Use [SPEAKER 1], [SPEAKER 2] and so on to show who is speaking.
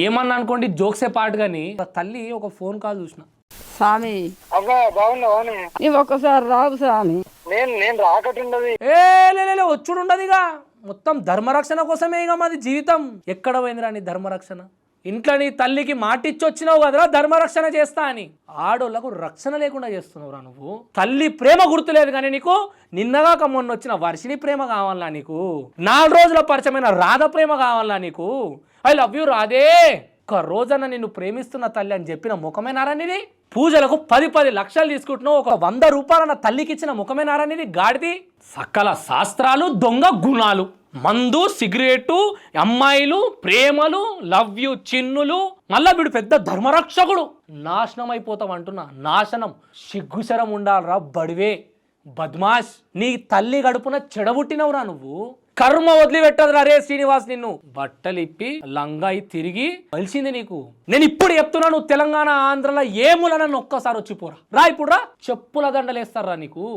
[SPEAKER 1] ఏమన్నా అనుకోండి జోక్సే పాటు కానీ తల్లి ఒక ఫోన్ కాల్ చూసిన.
[SPEAKER 2] స్వామి
[SPEAKER 3] అబ్బా బాగున్నావా
[SPEAKER 2] నీవు ఒక్కసారి రావు స్వామి.
[SPEAKER 3] నేను రాకటుండదు.
[SPEAKER 1] లే వచ్చుడు ఉండదు ఇక మొత్తం ధర్మరక్షణ కోసమే ఇక మాది జీవితం. ఎక్కడ పోయిందిరా నీ ధర్మరక్షణ? ఇంట్లో నీ తల్లికి మాటిచ్చి వచ్చినావు కదరా ధర్మరక్షణ చేస్తా అని. ఆడోళ్లకు రక్షణ లేకుండా చేస్తున్నావురా నువ్వు. తల్లి ప్రేమ గుర్తులేదు కానీ నీకు నిన్నగాక మొన్న వచ్చిన వర్షిని ప్రేమ కావాలా నీకు? 4 రోజుల పరిచయమైన రాధ ప్రేమ కావాలా నీకు? I love you Radhe. ఒక్క రోజన్న నిన్ను ప్రేమిస్తున్న తల్లి అని చెప్పిన ముఖమేనారనిది? పూజలకు 10 లక్షలు తీసుకుంటున్నావు, ఒక 100 రూపాయలు నా తల్లికి ఇచ్చిన ముఖమేనారనిది? గాడిది. సకల శాస్త్రాలు దొంగ గుణాలు, మందు సిగరెటు అమ్మాయిలు ప్రేమలు లవ్ యూ చిన్నులు. మళ్ళా వీడు పెద్ద ధర్మరక్షకుడు. నాశనం అయిపోతావు అంటున్నా, నాశనం. సిగ్గుశరం ఉండాలరా బడివే బద్మాష్. నీ తల్లి గడుపున చెడబుట్టినవురా నువ్వు. కర్మ వదిలిపెట్టదురా రే శ్రీనివాస్. నిన్ను బట్టలు ఇప్పి లంగాయి తిరిగి కలిసింది నీకు. నేను ఇప్పుడు చెప్తున్నా, నువ్వు తెలంగాణ ఆంధ్రలో ఏములనన్ను ఒక్కసారి వచ్చిపోరా రా. ఇప్పుడు రా, చెప్పుల దండలేస్తారా నీకు.